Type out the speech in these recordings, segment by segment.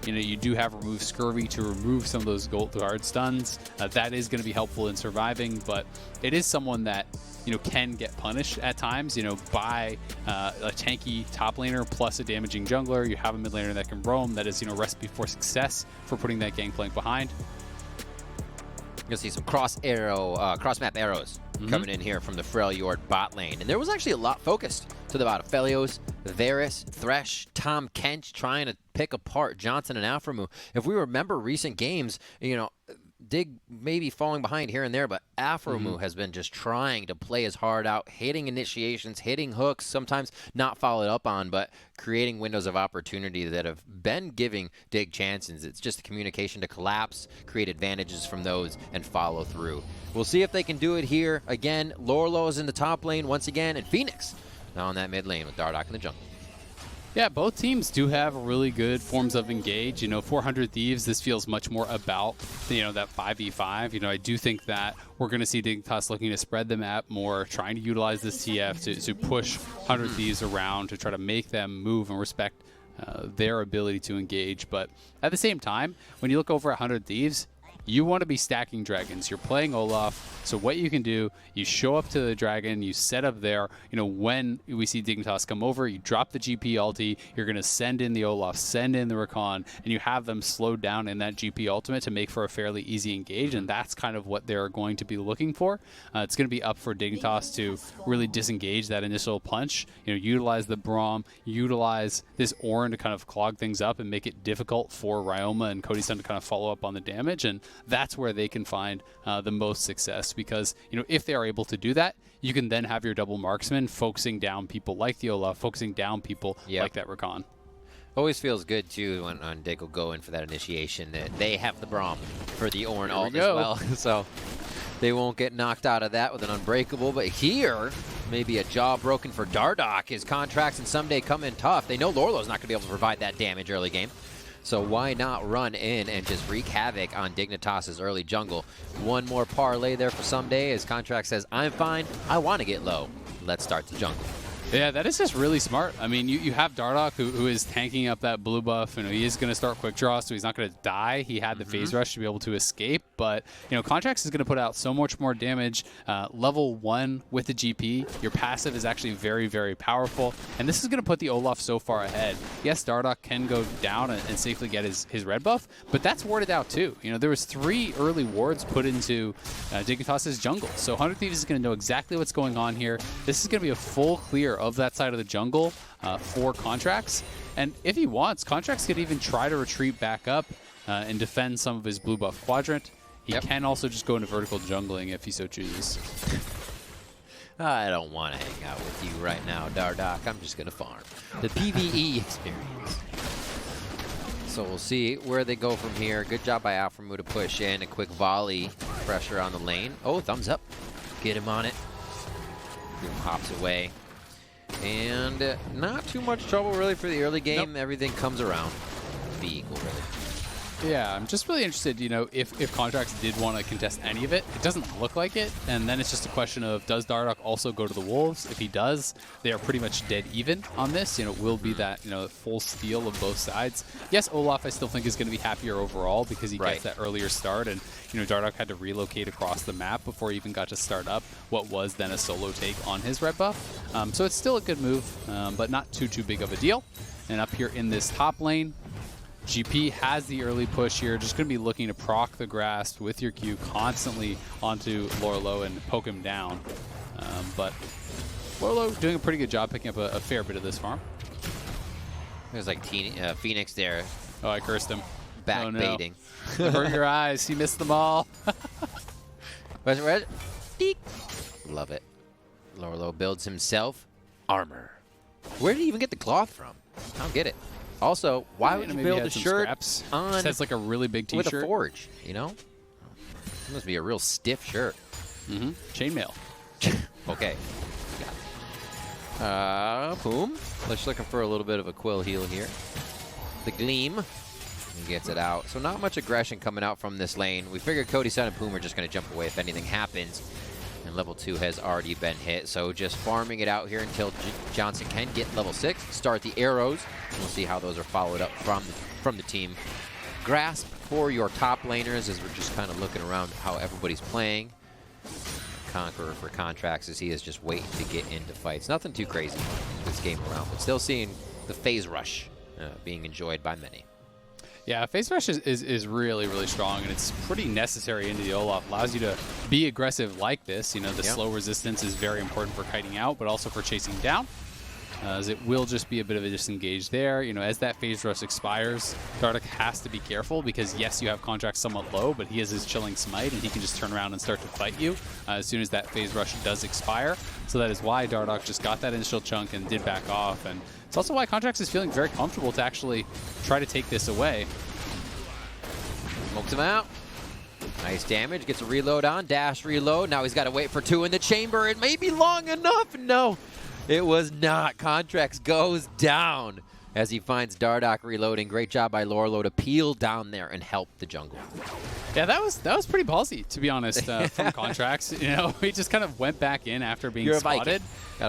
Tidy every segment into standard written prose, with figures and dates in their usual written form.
you know, you do have remove scurvy to remove some of those gold guard stuns. That is going to be helpful in surviving, but it is someone that, you know, can get punished at times, you know, by a tanky top laner plus a damaging jungler. You have a mid laner that can roam. That is, you know, recipe for success for putting that Gangplank behind. You'll see some cross map arrows coming in here from the Freljord bot lane. And there was actually a lot focused to the bot. Aphelios, Varus, Thresh, Tom Kench trying to pick apart Johnsun and Aphromoo. If we remember recent games, you know, Dig maybe falling behind here and there, but Aphromoo has been just trying to play his heart out, hitting initiations, hitting hooks, sometimes not followed up on, but creating windows of opportunity that have been giving Dig chances. It's just the communication to collapse, create advantages from those, and follow through. We'll see if they can do it here. Again, Lourlo is in the top lane once again, and Fenix now in that mid lane with Dardoch in the jungle. Yeah, both teams do have really good forms of engage. You know, 400 Thieves, this feels much more about, you know, that 5v5. You know, I do think that we're going to see Dignitas looking to spread the map more, trying to utilize this TF to push 100 Thieves around to try to make them move and respect their ability to engage. But at the same time, when you look over at 100 Thieves, you want to be stacking dragons. You're playing Olaf, so what you can do, you show up to the dragon, you set up there. You know, when we see Dignitas come over, you drop the GP ulti, you're going to send in the Olaf, send in the Rakan, and you have them slowed down in that GP ultimate to make for a fairly easy engage, and that's kind of what they're going to be looking for. It's going to be up for Dignitas to really disengage that initial punch, you know, utilize the Braum, utilize this Ornn to kind of clog things up and make it difficult for Ryoma and Cody Sun to kind of follow up on the damage, and that's where they can find the most success, because, you know, if they are able to do that, you can then have your double marksman focusing down people like the Olaf, focusing down people like that Rakan. Always feels good, too, when Dig will go in for that initiation, that they have the Braum for the Ornn ult as well. So they won't get knocked out of that with an unbreakable. But here, maybe a jaw broken for Dardoch. His Contractz and Ssumday come in tough. They know Lourlo's not going to be able to provide that damage early game. So why not run in and just wreak havoc on Dignitas' early jungle? One more parlay there for Ssumday as Contractz says, I'm fine, I want to get low. Let's start the jungle. Yeah, that is just really smart. I mean, you have Dardoch who is tanking up that blue buff. You know, he is going to start quick draw, so he's not going to die. He had the phase rush to be able to escape, but, you know, Contractz is going to put out so much more damage. Level 1 with the GP, your passive is actually very, very powerful, and this is going to put the Olaf so far ahead. Yes, Dardoch can go down and safely get his red buff, but that's warded out too. You know, there was 3 early wards put into Dignitas' jungle, so 100 Thieves is going to know exactly what's going on here. This is going to be a full clear of that side of the jungle for Contractz, and if he wants, Contractz could even try to retreat back up and defend some of his blue buff quadrant. He can also just go into vertical jungling if he so chooses. I don't want to hang out with you right now, Dardoch. I'm just going to farm. The PvE experience. So we'll see where they go from here. Good job by Aphromoo to push in. A quick volley pressure on the lane. Oh, thumbs up. Get him on it. Boom hops away. And not too much trouble really for the early game. Everything comes around. Be equal, really. Yeah, I'm just really interested, you know, if Contractz did want to contest any of it. It doesn't look like it, and then it's just a question of, does Dardoch also go to the Wolves? If he does, they are pretty much dead even on this. You know, it will be that, you know, full steal of both sides. Yes, Olaf I still think is going to be happier overall because he gets that earlier start, and, you know, Dardoch had to relocate across the map before he even got to start up what was then a solo take on his red buff. So it's still a good move, but not too big of a deal. And up here in this top lane, GP has the early push here, just going to be looking to proc the grasp with your Q constantly onto Lourlo and poke him down. But Lourlo doing a pretty good job picking up a fair bit of this farm. There's like Fenix there. Oh, I cursed him. Back baiting. Hurt your eyes. He missed them all. Love it. Lourlo builds himself armor. Where did he even get the cloth from? I don't get it. Also, why would you build a shirt on just has like a really big t-shirt with a forge, you know? It must be a real stiff shirt. Chainmail. Okay. Poome. Just looking for a little bit of a quill heal here. The Gleam. He gets it out. So not much aggression coming out from this lane. We figured Cody Sun and Poome are just going to jump away if anything happens. And level 2 has already been hit. So just farming it out here until Johnsun can get level 6. Start the arrows. We'll see how those are followed up from from the team. Grasp for your top laners as we're just kind of looking around how everybody's playing. Conqueror for Contractz as he is just waiting to get into fights. Nothing too crazy this game around, but still seeing the phase rush being enjoyed by many. Yeah, phase rush is really, really strong, and it's pretty necessary into the Olaf. Allows you to be aggressive like this. You know, the slow resistance is very important for kiting out, but also for chasing down. As it will just be a bit of a disengage there. You know, as that phase rush expires, Dardoch has to be careful because, yes, you have Contractz somewhat low, but he has his chilling smite, and he can just turn around and start to fight you as soon as that phase rush does expire. So that is why Dardoch just got that initial chunk and did back off. And it's also why Contractz is feeling very comfortable to actually try to take this away. Smokes him out. Nice damage. Gets a reload on. Dash reload. Now he's got to wait for 2 in the chamber. It may be long enough. No. It was not. Contractz goes down as he finds Dardoch reloading. Great job by Lourlo to peel down there and help the jungle. Yeah, that was pretty ballsy, to be honest, from Contractz. You know, he just kind of went back in after being spotted.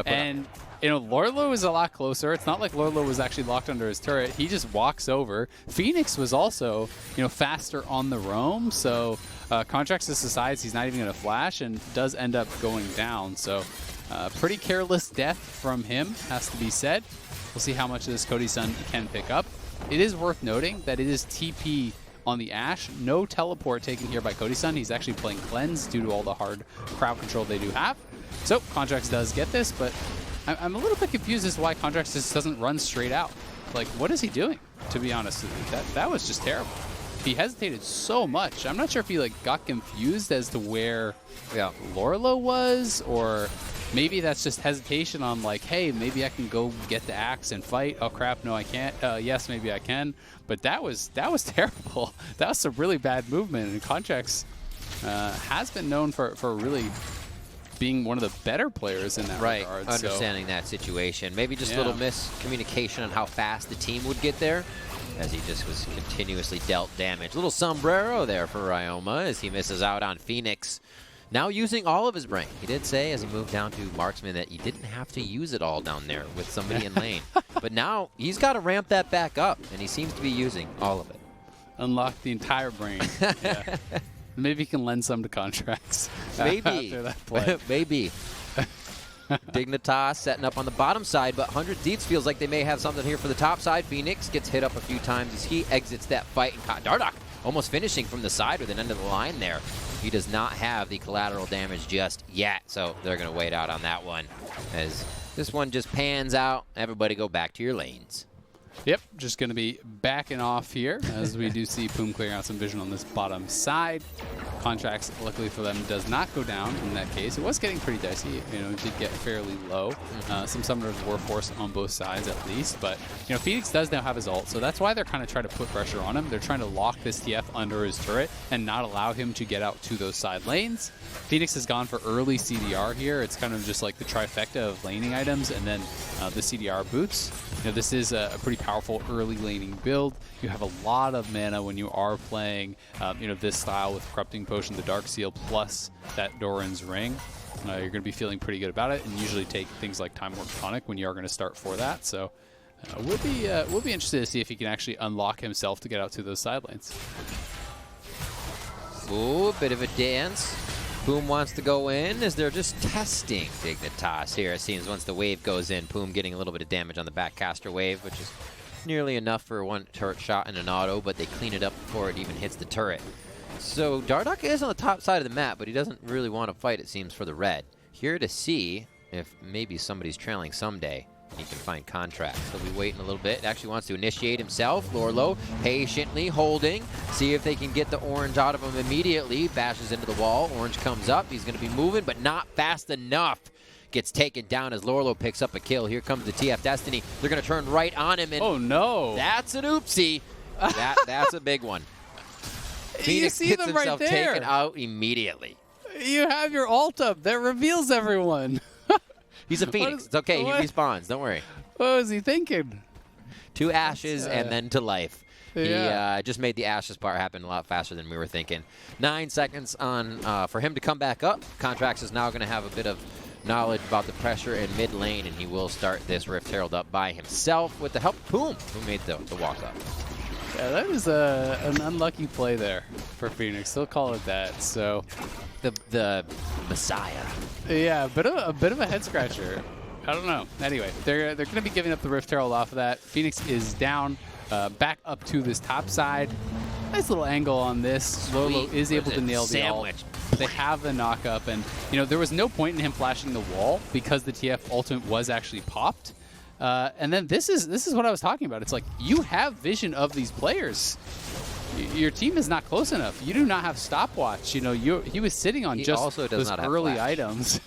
And, you know, Lourlo is a lot closer. It's not like Lourlo was actually locked under his turret. He just walks over. Fenix was also, you know, faster on the roam. So Contractz just decides he's not even going to flash and does end up going down. So pretty careless death from him, has to be said. We'll see how much of this Cody Sun can pick up. It is worth noting that it is TP on the Ashe. No teleport taken here by Cody Sun. He's actually playing Cleanse due to all the hard crowd control they do have. So Contractz does get this, but I'm a little bit confused as to why Contractz just doesn't run straight out. Like, what is he doing, to be honest? That was just terrible. He hesitated so much. I'm not sure if he like got confused as to where Lourlo was, or maybe that's just hesitation on like, hey, maybe I can go get the axe and fight. Oh crap, no I can't. Yes, maybe I can. But that was terrible. That was some really bad movement, and Contractz has been known for really being one of the better players in that regard. Understanding that situation. Maybe just a little miscommunication on how fast the team would get there, as he just was continuously dealt damage. Little sombrero there for Ryoma as he misses out on Fenix. Now using all of his brain. He did say as he moved down to marksman that you didn't have to use it all down there with somebody in lane. But now he's got to ramp that back up, and he seems to be using all of it. Unlock the entire brain. Yeah. Maybe he can lend some to Contractz. Maybe. After that play. Maybe. Dignitas setting up on the bottom side, but 100 Thieves feels like they may have something here for the top side. Fenix gets hit up a few times as he exits that fight. And Dardoch almost finishing from the side with an end of the line there. He does not have the collateral damage just yet, so they're going to wait out on that one as this one just pans out. Everybody go back to your lanes. Yep, just going to be backing off here as we do see Poome clearing out some vision on this bottom side. Contractz, luckily for them, does not go down in that case. It was getting pretty dicey. You know, it did get fairly low. Some summoners were forced on both sides at least, but, you know, Fenix does now have his ult, so that's why they're kind of trying to put pressure on him. They're trying to lock this TF under his turret and not allow him to get out to those side lanes. Fenix has gone for early CDR here. It's kind of just like the trifecta of laning items and then the CDR boots. You know, this is a pretty powerful early laning build. You have a lot of mana when you are playing, you know, this style with Corrupting Potion, the Dark Seal, plus that Doran's Ring. You're going to be feeling pretty good about it, and usually take things like Time Warp Tonic when you are going to start for that. So we'll be interested to see if he can actually unlock himself to get out to those side lanes. Ooh, a bit of a dance. Poome wants to go in as they're just testing Dignitas here. It seems once the wave goes in, Poome getting a little bit of damage on the backcaster wave, which is nearly enough for one turret shot and an auto, but they clean it up before it even hits the turret. So Dardoch is on the top side of the map, but he doesn't really want to fight, it seems, for the red. Here to see if maybe somebody's trailing Ssumday. He can find Contractz. He'll be waiting a little bit. Actually wants to initiate himself. Lourlo patiently holding. See if they can get the orange out of him immediately. Bashes into the wall. Orange comes up. He's going to be moving, but not fast enough. Gets taken down as Lourlo picks up a kill. Here comes the TF Destiny. They're going to turn right on him. And oh, no. That's an oopsie. That's a big one. Fenix gets himself taken out immediately. You have your ult up. That reveals everyone. He's a Phoenix. It's okay. He respawns. Don't worry. What was he thinking? 2 ashes and then to life. Yeah. He just made the ashes part happen a lot faster than we were thinking. 9 seconds on for him to come back up. Contractz is now going to have a bit of knowledge about the pressure in mid lane, and he will start this Rift Herald up by himself with the help of Poome, who made the walk up. Yeah, that is an unlucky play there for Fenix. They'll call it that. So, the Messiah. yeah, a bit of a head scratcher. I don't know. Anyway, they're going to be giving up the Rift Herald off of that. Fenix is down, back up to this top side. Nice little angle on this. Lourlo is able to nail the ult. They have the knock-up, and there was no point in him flashing the wall because the TF ultimate was actually popped. And then this is what I was talking about. It's like you have vision of these players. Your team is not close enough. You do not have stopwatch. He was sitting on just those early items.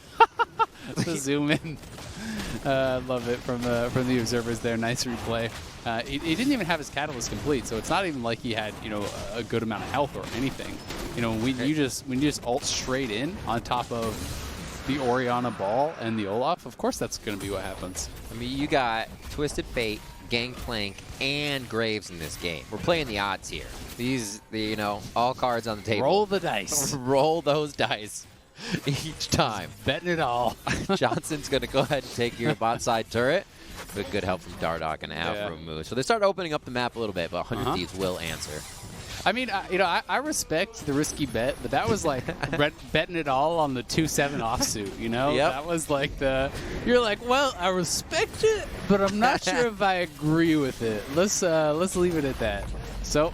So zoom in. Love it from the observers there. Nice replay. He didn't even have his catalyst complete, so it's not even like he had a good amount of health or anything. When you just ult straight in on top of the Orianna ball and the Olaf, of course that's going to be what happens. I mean, you got Twisted Fate, Gangplank, and Graves in this game. We're playing the odds here. These, all cards on the table. Roll the dice. Roll those dice each time. Betting it all. Johnsun's going to go ahead and take your bot side turret with good help from Dardoch and Aphromoo. So they start opening up the map a little bit, but 100 Thieves will answer. I mean, I respect the risky bet, but that was like betting it all on the 2-7 offsuit, Yep. That was like you're like, well, I respect it, but I'm not sure if I agree with it. Let's leave it at that. So,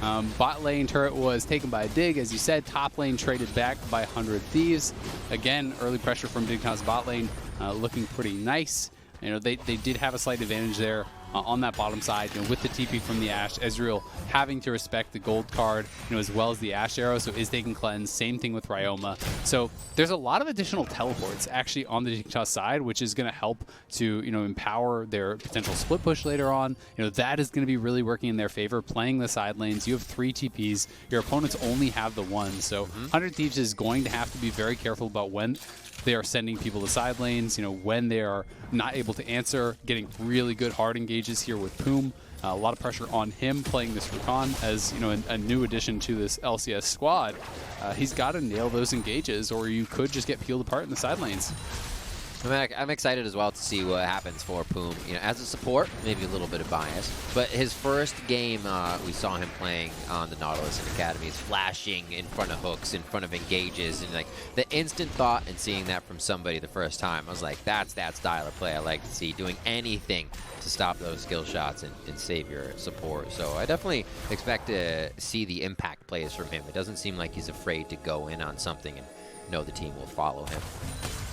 bot lane turret was taken by a dig, as you said. Top lane traded back by 100 Thieves. Again, early pressure from Dignitas bot lane, looking pretty nice. They did have a slight advantage there on that bottom side, with the TP from the Ashe. Ezreal having to respect the gold card, as well as the Ashe arrow, so is taking cleanse. Same thing with Ryoma. So there's a lot of additional teleports actually on the Dignitas side, which is going to help to empower their potential split push later on. That is going to be really working in their favor. Playing the side lanes, you have 3 TPs. Your opponents only have the 1, so 100 Thieves is going to have to be very careful about when they are sending people to side lanes, when they are not able to answer, getting really good hard engages here with Poome. A lot of pressure on him playing this Rakan as, a new addition to this LCS squad. He's got to nail those engages, or you could just get peeled apart in the side lanes. I'm excited as well to see what happens for Poome. As a support, maybe a little bit of bias, but his first game, we saw him playing on the Nautilus and Academies, flashing in front of hooks, in front of engages, and like the instant thought and seeing that from somebody the first time, I was like, that's that style of play I like to see, doing anything to stop those skill shots and save your support. So I definitely expect to see the impact plays from him. It doesn't seem like he's afraid to go in on something and know the team will follow him.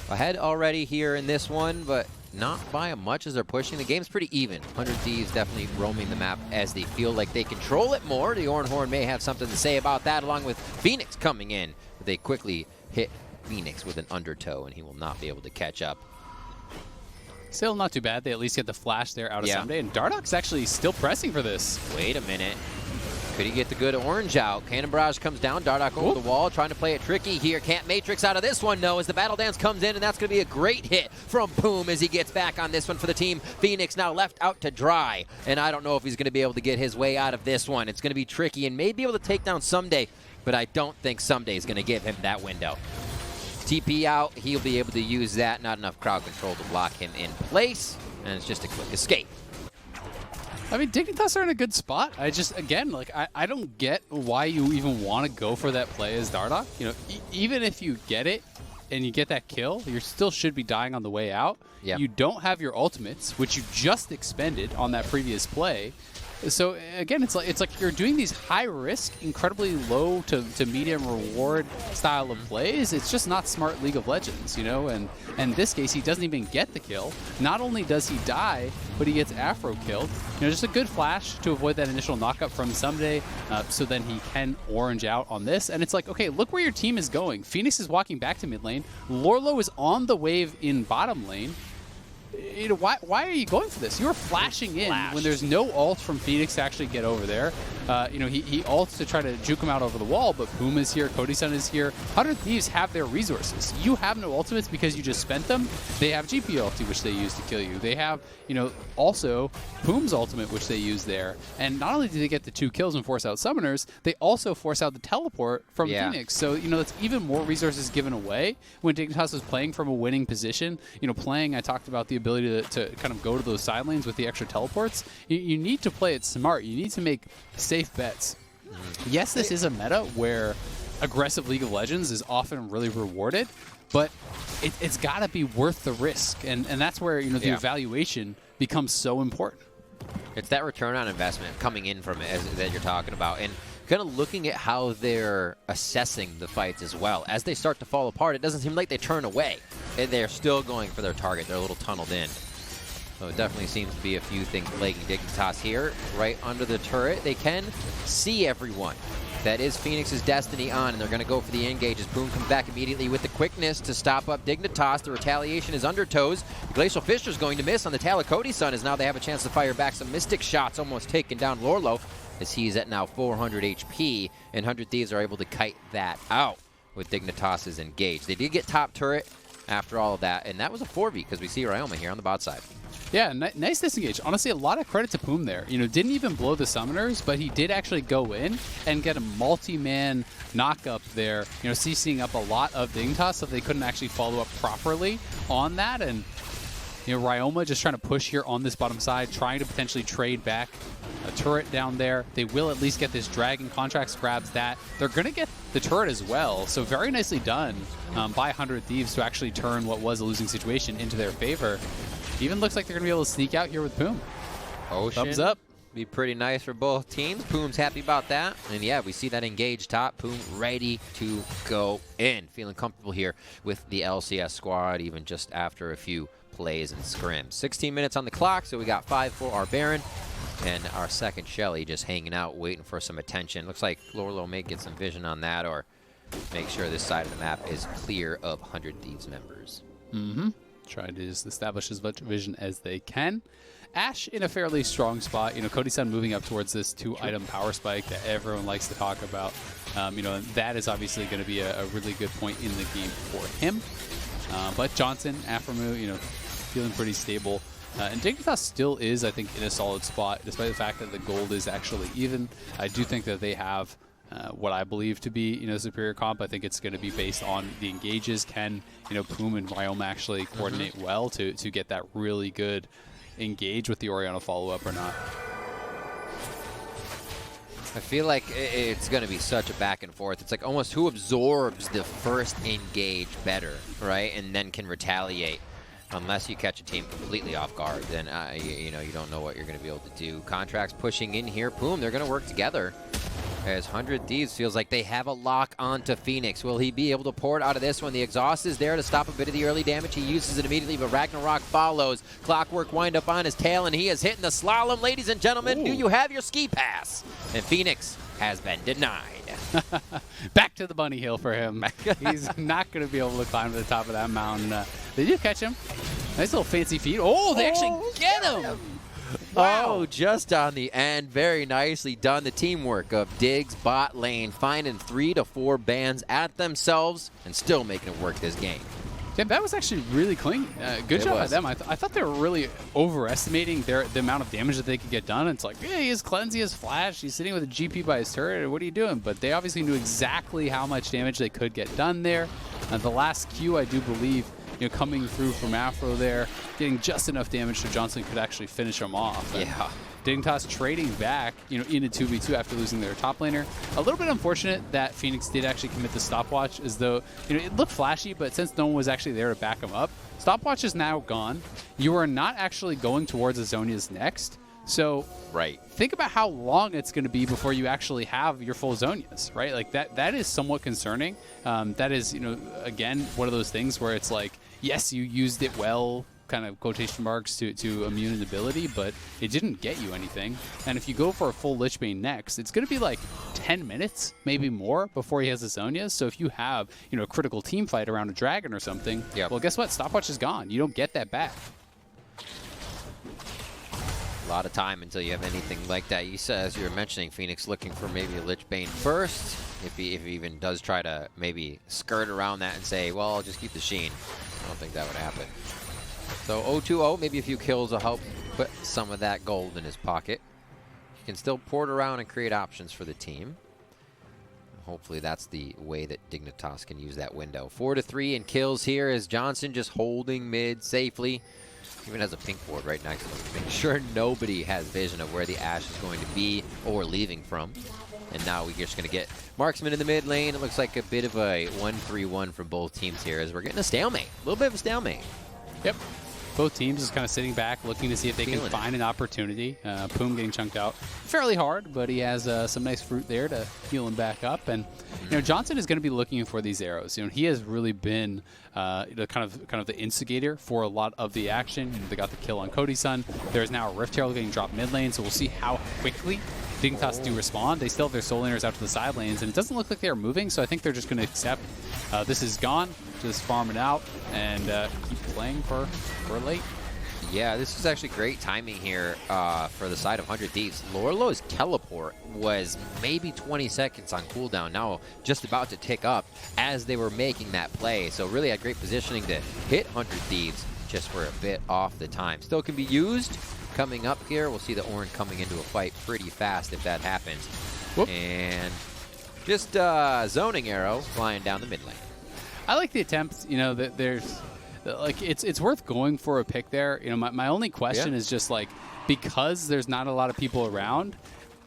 Ahead already here in this one, but not by much as they're pushing. The game's pretty even. 100 Thieves definitely roaming the map as they feel like they control it more. The Ornn may have something to say about that, along with Fenix coming in. They quickly hit Fenix with an undertow, and he will not be able to catch up. Still not too bad. They at least get the flash there out of Ssumday, and Dardoch's actually still pressing for this. Wait a minute. Could he get the good orange out? Cannon Barrage comes down. Dardoch over the wall, trying to play it tricky here. Can't Matrix out of this one, no, as the Battle Dance comes in, and that's going to be a great hit from Poome as he gets back on this one for the team. Fenix now left out to dry, and I don't know if he's going to be able to get his way out of this one. It's going to be tricky, and may be able to take down Ssumday, but I don't think Ssumday is going to give him that window. TP out, he'll be able to use that. Not enough crowd control to block him in place, and it's just a quick escape. I mean, Dignitas are in a good spot. I just, again, like, I don't get why you even want to go for that play as Dardoch. Even if you get it and you get that kill, you still should be dying on the way out. Yep. You don't have your ultimates, which you just expended on that previous play. So again, it's like you're doing these high risk, incredibly low to medium reward style of plays. It's just not smart League of Legends, And in this case, he doesn't even get the kill. Not only does he die, but he gets Aphro killed. Just a good flash to avoid that initial knockup from Ssumday, so then he can orange out on this. And it's like, okay, look where your team is going. Phoenix is walking back to mid lane. Lourlo is on the wave in bottom lane. Why are you going for this? You are flashing in when there's no ult from Phoenix to actually get over there. You know, he ults to try to juke him out over the wall, but Poome is here, Cody Sun is here. 100 Thieves have their resources. You have no ultimates because you just spent them. They have GP ulti, which they use to kill you. They have, you know, also Poome's ultimate, which they use there. And not only do they get the 2 kills and force out summoners, they also force out the teleport from Fenix. So, you know, that's even more resources given away when Dignitas was playing from a winning position. You know, I talked about the ability to kind of go to those side lanes with the extra teleports. You need to play it smart. You need to make safe bets. Yes, this is a meta where aggressive League of Legends is often really rewarded, but it's got to be worth the risk. And that's where, you know, the evaluation becomes so important. It's that return on investment coming in from it that you're talking about. And kind of looking at how they're assessing the fights as well. As they start to fall apart, it doesn't seem like they turn away. They're still going for their target. They're a little tunneled in. So it definitely seems to be a few things plaguing Dignitas here. Right under the turret, they can see everyone. That is Fenix's destiny on, and they're going to go for the engage as Poome comes back immediately with the quickness to stop up Dignitas. The retaliation is under toes. The Glacial Fisher's going to miss on the tail of Cody Sun, as now they have a chance to fire back some Mystic shots, almost taking down Lourlo, as he's at now 400 HP, and 100 Thieves are able to kite that out with Dignitas's engage. They did get top turret after all of that, and that was a 4v because we see Ryoma here on the bot side. Yeah, nice disengage. Honestly, a lot of credit to Poome there. You know, didn't even blow the summoners, but he did actually go in and get a multi-man knock-up there, you know, CCing up a lot of Dignitas, so they couldn't actually follow up properly on that. And, you know, Ryoma just trying to push here on this bottom side, trying to potentially trade back a turret down there. They will at least get this dragon. Contractz grabs that. They're going to get the turret as well, so very nicely done by 100 Thieves to actually turn what was a losing situation into their favor. Even looks like they're going to be able to sneak out here with Poome. Thumbs up. Be pretty nice for both teams. Poome's happy about that. And yeah, we see that engage top. Poome ready to go in. Feeling comfortable here with the LCS squad, even just after a few plays and scrims. 16 minutes on the clock, so we got 5 for our Baron. And our second Shelly just hanging out, waiting for some attention. Looks like Lourlo may get some vision on that, or make sure this side of the map is clear of 100 Thieves members. Try to just establish as much vision as they can. Ashe in a fairly strong spot. You know, Cody Sun moving up towards this 2-item power spike that everyone likes to talk about. You know, that is obviously going to be a really good point in the game for him. But Johnsun, Aphromoo, you know, feeling pretty stable. And Dignitas still is, I think, in a solid spot, despite the fact that the gold is actually even. I do think that they have what I believe to be, you know, superior comp. I think it's going to be based on the engages. Can, you know, Poome and Ryoma actually coordinate well to get that really good engage with the Orianna follow-up or not? I feel like it's going to be such a back and forth. It's like almost who absorbs the first engage better, right? And then can retaliate. Unless you catch a team completely off guard, then you know, you don't know what you're going to be able to do. Contractz pushing in here. Poome, they're going to work together. As 100 Thieves feels like they have a lock onto Fenix. Will he be able to pour it out of this one? The exhaust is there to stop a bit of the early damage. He uses it immediately, but Ragnarok follows. Clockwork wind up on his tail, and he is hitting the slalom. Ladies and gentlemen, do you have your ski pass? And Fenix has been denied. Back to the bunny hill for him. He's not going to be able to climb to the top of that mountain. They do catch him. Nice little fancy feet. Oh, they actually get him. Wow. Oh, just on the end. Very nicely done. The teamwork of Diggs bot lane, finding 3 to 4 bans at themselves and still making it work this game. Yeah, that was actually really clean. Good job by them. I thought they were really overestimating the amount of damage that they could get done. It's like, yeah, he has cleanse, he has flash, he's sitting with a GP by his turret. What are you doing? But they obviously knew exactly how much damage they could get done there. The last Q, I do believe, you know, coming through from Aphro there, getting just enough damage so Johnsun could actually finish him off. And yeah. Dignitas trading back, you know, in a 2v2 after losing their top laner. A little bit unfortunate that Fenix did actually commit the stopwatch, as though, you know, it looked flashy, but since no one was actually there to back him up, stopwatch is now gone. You are not actually going towards Azonia's next. So think about how long it's going to be before you actually have your full Zonias, right? Like that is somewhat concerning. That is, you know, again, one of those things where it's like, yes, you used it well, kind of quotation marks, to immune ability, but it didn't get you anything. And if you go for a full Lich Bane next, it's going to be like 10 minutes, maybe more, before he has the Zonias. So if you have, you know, a critical team fight around a dragon or something, well, guess what? Stopwatch is gone. You don't get that back. A lot of time until you have anything like that. You said, as you were mentioning, Fenix looking for maybe a Lich Bane first. If he even does try to maybe skirt around that and say, well, I'll just keep the Sheen. I don't think that would happen. So 0-2-0, maybe a few kills will help put some of that gold in his pocket. He can still port around and create options for the team. Hopefully that's the way that Dignitas can use that window. 4-3 in kills here as Johnsun just holding mid safely. Even has a pink ward right next to him. Make sure nobody has vision of where the Ashe is going to be or leaving from. And now we're just going to get marksman in the mid lane. It looks like a bit of a 1-3-1 from both teams here as we're getting a stalemate. A little bit of a stalemate. Yep. Both teams just kind of sitting back, looking to see if they can find an opportunity. Poome getting chunked out fairly hard, but he has some nice fruit there to heal him back up. And you know, Johnsun is going to be looking for these arrows. You know, he has really been kind of the instigator for a lot of the action. You know, they got the kill on Cody Sun. There's now a Rift Herald getting dropped mid lane, so we'll see how quickly Dignitas do respond. They still have their soul laners out to the side lanes, and it doesn't look like they are moving, so I think they're just going to accept this is gone, just farm it out, and keep playing for late. Yeah, this is actually great timing here for the side of 100 Thieves. Lourlo's teleport was maybe 20 seconds on cooldown, now just about to tick up as they were making that play. So really had great positioning to hit 100 Thieves, just were a bit off the time. Still can be used. Coming up here, we'll see the Ornn coming into a fight pretty fast if that happens. Whoop. And just zoning arrow flying down the mid lane. I like the attempt. You know, that there's like it's worth going for a pick there. You know, my only question is just like, because there's not a lot of people around,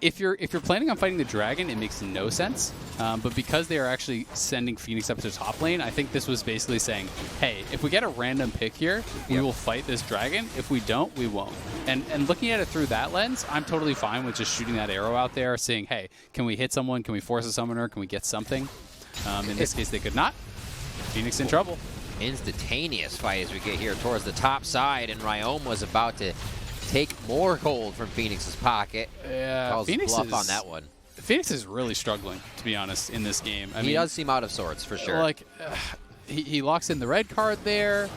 if you're planning on fighting the dragon, it makes no sense. But because they are actually sending Fenix up to top lane, I think this was basically saying, hey, if we get a random pick here, we will fight this dragon. If we don't, we won't. And looking at it through that lens, I'm totally fine with just shooting that arrow out there, saying, hey, can we hit someone? Can we force a summoner? Can we get something? In this case, they could not. Fenix in trouble. Instantaneous fight as we get here towards the top side, and Ryoma was about to take more gold from Fenix's pocket. Yeah, calls Fenix bluff on that one. Fenix is really struggling, to be honest, in this game. I mean, does seem out of sorts for sure. Like, he locks in the red card there.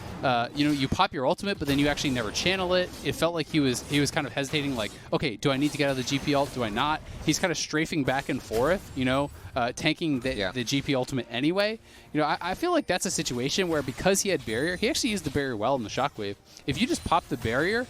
You know, you pop your ultimate, but then you actually never channel it. It felt like he was kind of hesitating, like, okay, do I need to get out of the GP ult? Do I not? He's kind of strafing back and forth, you know, tanking the GP ultimate anyway. You know, I feel like that's a situation where, because he had barrier, he actually used the barrier well in the shockwave. If you just pop the barrier,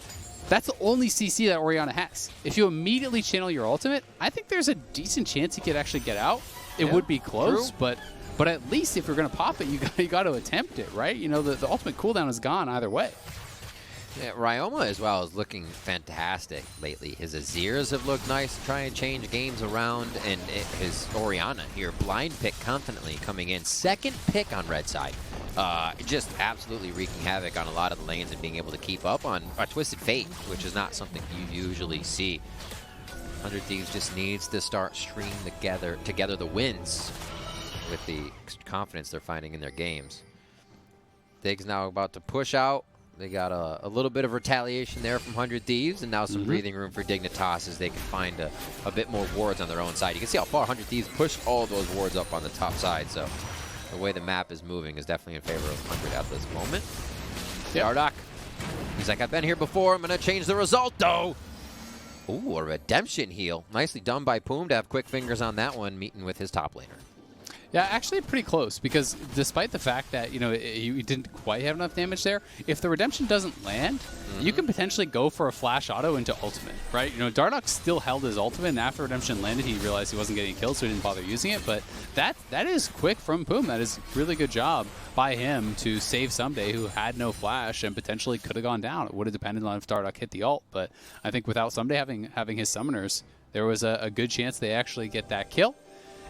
that's the only CC that Orianna has. If you immediately channel your ultimate, I think there's a decent chance he could actually get out. It would be close, but at least if you're going to pop it, you got to attempt it, right? You know, the ultimate cooldown is gone either way. Yeah, Ryoma as well is looking fantastic lately. His Azirs have looked nice, trying to change games around, and his Orianna here, blind pick confidently coming in. Second pick on red side. Just absolutely wreaking havoc on a lot of the lanes and being able to keep up on a Twisted Fate, which is not something you usually see. 100 Thieves just needs to start stringing together the wins with the confidence they're finding in their games. Dig's now about to push out. They got a little bit of retaliation there from 100 Thieves, and now some breathing room for Dignitas as they can find a bit more wards on their own side. You can see how far 100 Thieves push all of those wards up on the top side, so the way the map is moving is definitely in favor of 100 at this moment. Dardoch, he's like, I've been here before, I'm going to change the result, though. Ooh, a redemption heal. Nicely done by Poome to have quick fingers on that one, meeting with his top laner. Yeah, actually pretty close, because despite the fact that, you know, you didn't quite have enough damage there, if the redemption doesn't land, you can potentially go for a flash auto into ultimate, right? You know, Dardoch still held his ultimate, and after redemption landed, he realized he wasn't getting killed, so he didn't bother using it, but that is quick from Poome. That is a really good job by him to save Ssumday, who had no flash and potentially could have gone down. It would have depended on if Dardoch hit the ult, but I think without Ssumday having his summoners, there was a good chance they actually get that kill.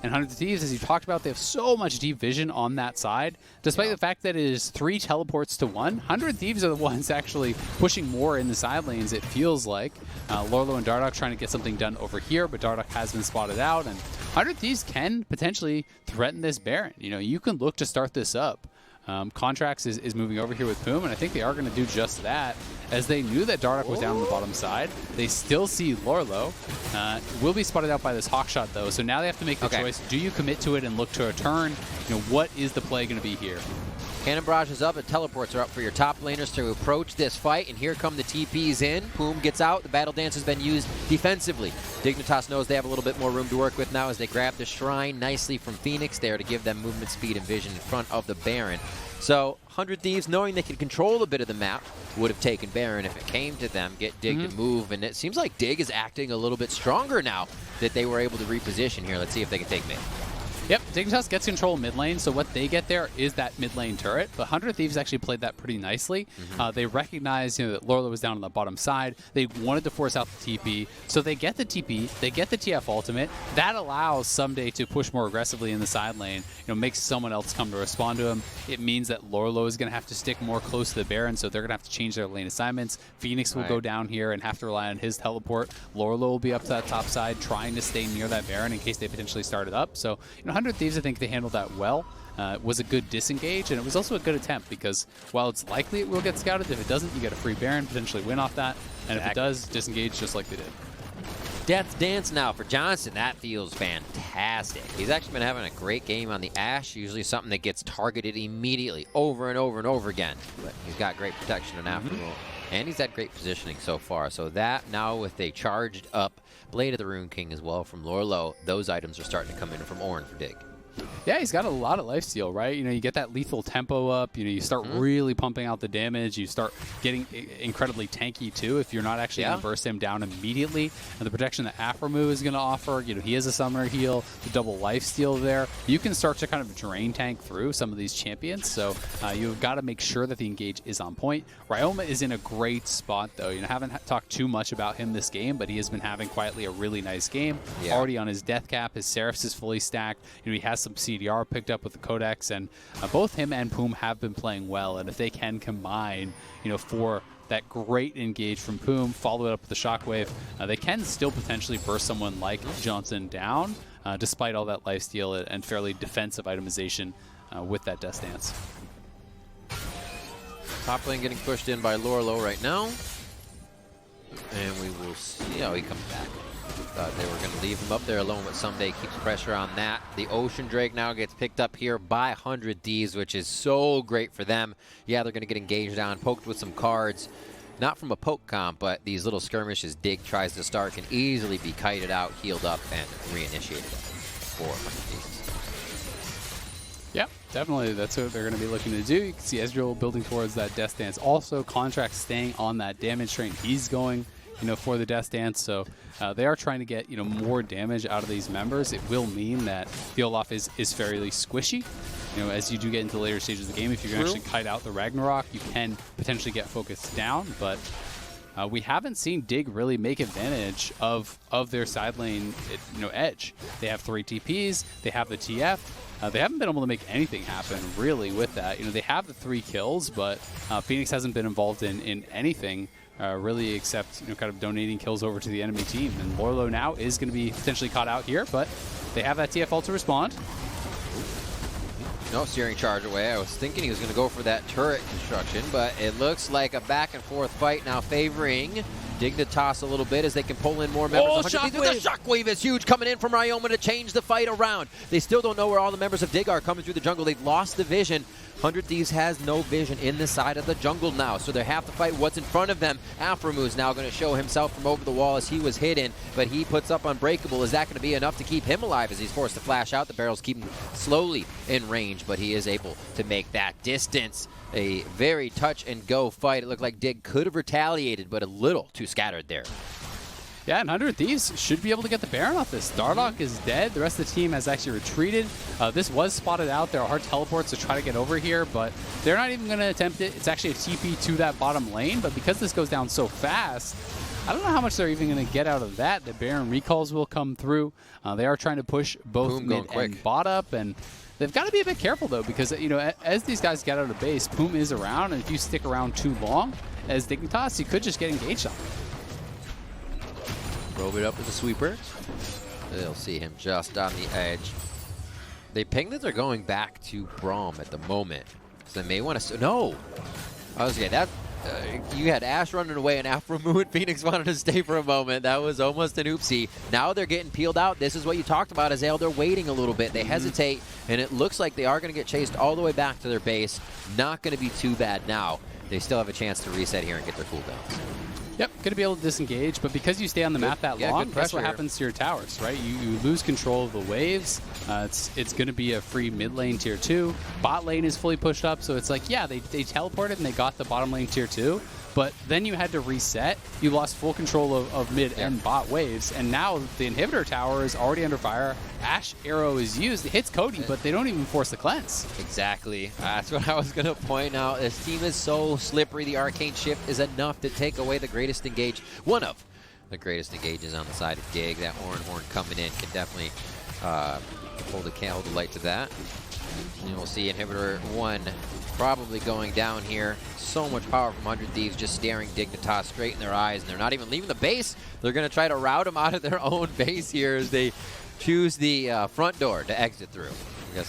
And 100 Thieves, as you talked about, they have so much deep vision on that side. Despite the fact that it is 3 teleports to 1, 100 Thieves are the ones actually pushing more in the side lanes, it feels like. Lourlo and Dardoch trying to get something done over here, but Dardoch has been spotted out. And 100 Thieves can potentially threaten this Baron. You know, you can look to start this up. Contractz is moving over here with Poome, and I think they are going to do just that, as they knew that Dardoch was down on the bottom side. They still see Lourlo. Will be spotted out by this Hawkshot, though, so now they have to make the choice. Do you commit to it and look to a turn? You know, what is the play going to be here? Cannon barrage is up, and teleports are up for your top laners to approach this fight, and here come the TPs in. Poome gets out, the battle dance has been used defensively. Dignitas knows they have a little bit more room to work with now as they grab the shrine nicely from Fenix there to give them movement, speed, and vision in front of the Baron. So 100 Thieves, knowing they could control a bit of the map, would have taken Baron if it came to them, get Dig to move, and it seems like Dig is acting a little bit stronger now that they were able to reposition here. Let's see if they can take mid. Yep, Dignitas gets control mid lane, so what they get there is that mid lane turret, but 100 Thieves actually played that pretty nicely. They recognized that Lourlo was down on the bottom side. They wanted to force out the TP, so they get the TP, they get the TF ultimate. That allows Ssumday to push more aggressively in the side lane, makes someone else come to respond to him. It means that Lourlo is going to have to stick more close to the Baron, so they're going to have to change their lane assignments. Fenix will go down here and have to rely on his teleport. Lourlo will be up to that top side, trying to stay near that Baron in case they potentially start it up. So, 100 Thieves, I think they handled that well. It was a good disengage, and it was also a good attempt because while it's likely it will get scouted, if it doesn't, you get a free Baron, potentially win off that. And if it does, disengage just like they did. Death Dance now for Johnsun. That feels fantastic. He's actually been having a great game on the Ashe, usually something that gets targeted immediately over and over and over again. But he's got great protection on Aphromoo, and he's had great positioning so far. So that now with a charged up Blade of the Rune King as well from Lourlo, those items are starting to come in from Ornn for Dig. Yeah, he's got a lot of lifesteal, right? You get that lethal tempo up. You start really pumping out the damage. You start getting incredibly tanky, too, if you're not actually going to burst him down immediately. And the protection that Aphromoo is going to offer, he has a summoner heal, the double lifesteal there. You can start to kind of drain tank through some of these champions. So you've got to make sure that the engage is on point. Ryoma is in a great spot, though. Haven't talked too much about him this game, but he has been having quietly a really nice game. Already on his death cap, his Seraphs is fully stacked. He has some CDR picked up with the Codex, and both him and Poome have been playing well, and if they can combine, for that great engage from Poome, follow it up with the Shockwave, they can still potentially burst someone like Johnsun down, despite all that lifesteal and fairly defensive itemization with that Death Dance. Top lane getting pushed in by Lourlo right now, and we will see how he comes back. Thought they were going to leave him up there alone, but Ssumday keeps pressure on that. The Ocean Drake now gets picked up here by 100 Thieves, which is so great for them. Yeah, they're going to get engaged on, poked with some cards. Not from a poke comp, but these little skirmishes Dig tries to start can easily be kited out, healed up, and reinitiated for 100 Thieves. Yeah, definitely. That's what they're going to be looking to do. You can see Ezreal building towards that Death Dance. Also, Contractz staying on that damage train. He's going for the Death Dance, so they are trying to get more damage out of these members. It will mean that the Olaf is fairly squishy. As you do get into the later stages of the game, if you can actually kite out the Ragnarok, you can potentially get focused down. But we haven't seen Dig really make advantage of their side lane edge. They have 3 TPs, they have the TF. They haven't been able to make anything happen really with that. They have the 3 kills, but Fenix hasn't been involved in anything. Really, except kind of donating kills over to the enemy team. And Lourlo now is going to be potentially caught out here, but they have that TF ult to respond. No steering charge away. I was thinking he was going to go for that turret construction, but it looks like a back and forth fight now favoring Dignitas a little bit as they can pull in more members. Oh, Shockwave! The Shockwave is huge coming in from Ryoma to change the fight around. They still don't know where all the members of Dig are coming through the jungle. They've lost the vision. 100 Thieves has no vision in the side of the jungle now, so they have to fight what's in front of them. Aphromoo is now going to show himself from over the wall as he was hidden, but he puts up Unbreakable. Is that going to be enough to keep him alive as he's forced to flash out? The barrels keep him slowly in range, but he is able to make that distance. A very touch-and-go fight. It looked like Dig could have retaliated, but a little too scattered there. Yeah, and 100 Thieves should be able to get the Baron off this. Dardoch is dead. The rest of the team has actually retreated. This was spotted out. There are teleports to try to get over here, but they're not even going to attempt it. It's actually a TP to that bottom lane, but because this goes down so fast, I don't know how much they're even going to get out of that. The Baron recalls will come through. They are trying to push both Poome mid and bot up, and they've got to be a bit careful, though, because as these guys get out of base, Poome is around, and if you stick around too long as Dignitas, you could just get engaged on. Probe it up with the sweeper. They'll see him just on the edge. They ping that they're going back to Braum at the moment. So they may want to... No! Okay, you had Ashe running away, and Aphromoo and Fenix wanted to stay for a moment. That was almost an oopsie. Now they're getting peeled out. This is what you talked about, Azael. They're waiting a little bit. They hesitate, and it looks like they are going to get chased all the way back to their base. Not going to be too bad now. They still have a chance to reset here and get their cooldowns. Yep, going to be able to disengage, but because you stay on the map that long, that's what happens to your towers, right? You lose control of the waves. It's going to be a free mid lane tier 2. Bot lane is fully pushed up, so it's like, yeah, they teleported and they got the bottom lane tier 2, but then you had to reset. You lost full control of mid and bot waves, and now the inhibitor tower is already under fire. Ashe arrow is used. It hits Cody, but they don't even force the cleanse. Exactly. That's what I was going to point out. This team is so slippery. The arcane shift is enough to take away the greatest engage. One of the greatest engages on the side of Dig. That Ornn coming in can definitely hold the light to that. And we'll see inhibitor 1 probably going down here. So much power from 100 Thieves just staring Dignitas straight in their eyes, and they're not even leaving the base. They're going to try to rout them out of their own base here as they choose the front door to exit through.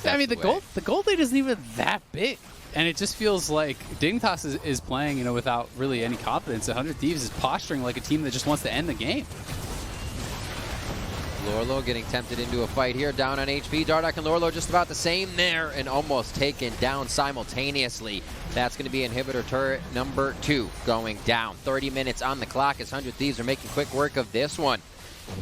I mean, the gold lead isn't even that big, and it just feels like Dignitas is playing, you know, without really any confidence. 100 Thieves is posturing like a team that just wants to end the game. Lourlo getting tempted into a fight here, down on HP. Dardoch and Lourlo just about the same there, and almost taken down simultaneously. That's going to be inhibitor turret number 2 going down. 30 minutes on the clock as 100 Thieves are making quick work of this one.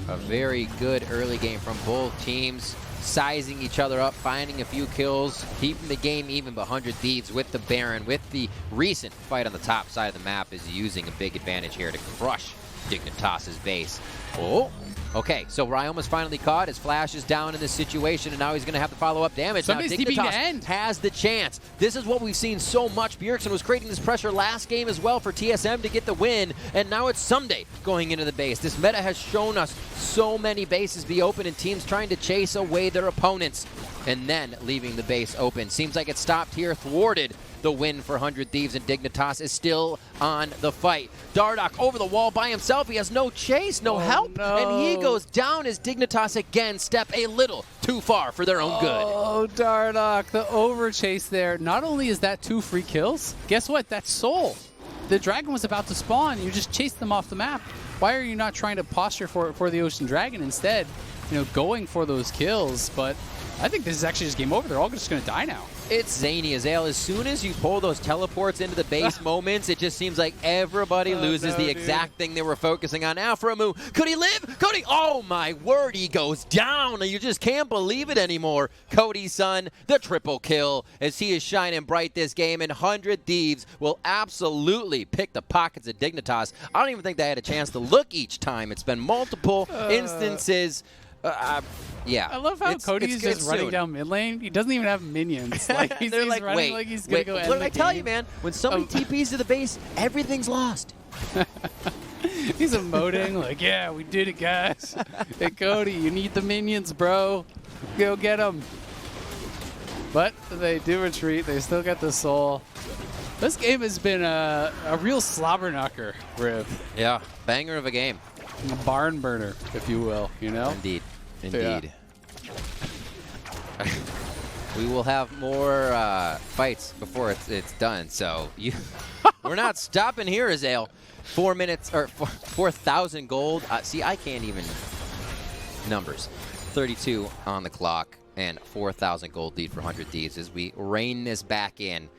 A very good early game from both teams, sizing each other up, finding a few kills, keeping the game even. But 100 Thieves with the Baron, with the recent fight on the top side of the map, is using a big advantage here to crush Dignitas' base. Oh, okay, so Ryoma's finally caught. His flash is down in this situation, and now he's going to have the follow-up damage. Somebody's now Dignitas has the chance. This is what we've seen so much. Bjergsen was creating this pressure last game as well for TSM to get the win, and now it's Ssumday going into the base. This meta has shown us so many bases be open and teams trying to chase away their opponents and then leaving the base open. Seems like it stopped here, thwarted the win for 100 Thieves, and Dignitas is still on the fight. Dardoch over the wall by himself. He has no chase, no help, and he goes down as Dignitas again step a little too far for their own good. Oh, Dardoch, the overchase there. Not only is that 2 free kills, guess what? That's soul. The dragon was about to spawn. You just chased them off the map. Why are you not trying to posture for the Ocean Dragon instead? You know, going for those kills, but I think this is actually just game over. They're all just going to die now. It's zany, Azael. As soon as you pull those teleports into the base moments, it just seems like everybody loses the exact thing they were focusing on. Aphromoo, could he live? Cody, oh my word, he goes down. You just can't believe it anymore. Cody Sun, the triple kill, as he is shining bright this game, and 100 Thieves will absolutely pick the pockets of Dignitas. I don't even think they had a chance to look each time. It's been multiple instances. Yeah. I love how Cody's just running down mid lane. He doesn't even have minions. Like he's like, running like he's gonna go end the game. I tell you, man, when somebody TPs to the base, everything's lost. He's emoting like, yeah, we did it, guys. Hey, Cody, you need the minions, bro. Go get them. But they do retreat. They still get the soul. This game has been a real slobber knocker, Riv. Yeah, banger of a game. A barn burner, if you will, you know? Indeed. Indeed. Yeah. We will have more fights before it's done, so we're not stopping here, Azael. 4 minutes, or 4,000 gold. See, I can't even numbers. 32 on the clock, and 4,000 gold lead for 100 Thieves as we rein this back in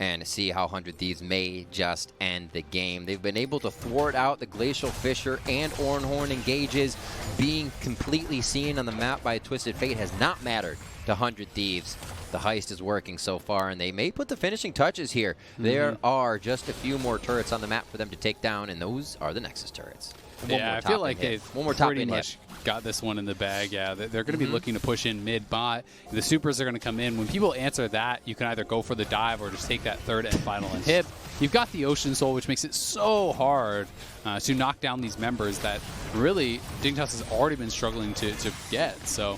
and see how 100 Thieves may just end the game. They've been able to thwart out the Glacial Fissure and Ornn engages. Being completely seen on the map by Twisted Fate has not mattered to 100 Thieves. The heist is working so far, and they may put the finishing touches here. There are just a few more turrets on the map for them to take down, and those are the Nexus turrets. Yeah, I feel like they've pretty much got this one in the bag. Yeah, they're going to be looking to push in mid-bot. The supers are going to come in. When people answer that, you can either go for the dive or just take that third and final inhib. You've got the Ocean Soul, which makes it so hard to knock down these members that really Dignitas has already been struggling to get. So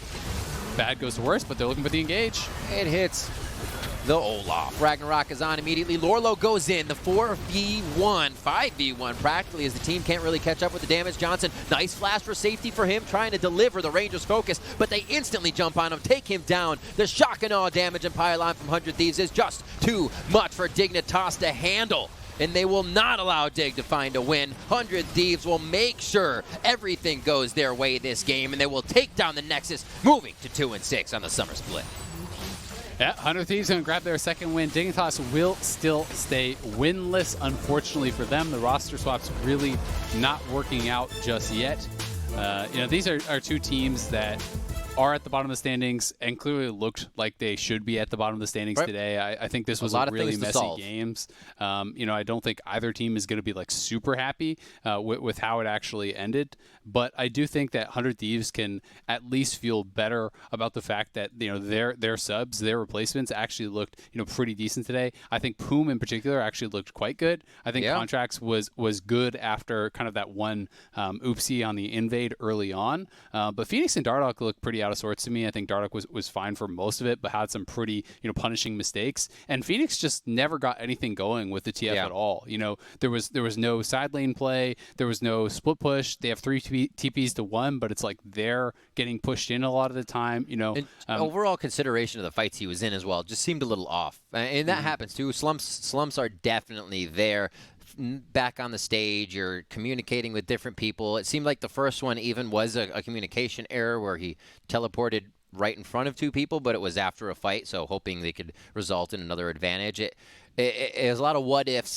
bad goes to worse, but they're looking for the engage. It hits the Olaf. Ragnarok is on immediately. Lourlo goes in. The 4v1, 5v1 practically, as the team can't really catch up with the damage. Johnsun, nice flash for safety for him, trying to deliver the Rangers' focus, but they instantly jump on him, take him down. The shock and awe damage and pylon from 100 Thieves is just too much for Dignitas to handle. and they will not allow DIG to find a win. 100 Thieves will make sure everything goes their way this game, and they will take down the Nexus, moving to 2-6 on the summer split. Yeah, 100 Thieves going to grab their second win. Dignitas will still stay winless, unfortunately for them. The roster swap's really not working out just yet. These are two teams that are at the bottom of the standings and clearly looked like they should be at the bottom of the standings today. I think this was a really messy games. I don't think either team is going to be like super happy with how it actually ended. But I do think that 100 Thieves can at least feel better about the fact that their subs, their replacements actually looked pretty decent today. I think Poome in particular actually looked quite good. I think Contractz was good after kind of that one oopsie on the invade early on. But Fenix and Dardoch looked pretty out of sorts to me. I think Dardoch was fine for most of it, but had some pretty punishing mistakes. And Fenix just never got anything going with the TF at all. There was no side lane play. There was no split push. They have 3 TPs to 1, but it's like they're getting pushed in a lot of the time. Overall consideration of the fights he was in as well just seemed a little off, and that happens too. Slumps are definitely there. Back on the stage, you're communicating with different people. It seemed like the first one even was a communication error where he teleported right in front of 2 people, but it was after a fight, so hoping they could result in another advantage. It was a lot of what ifs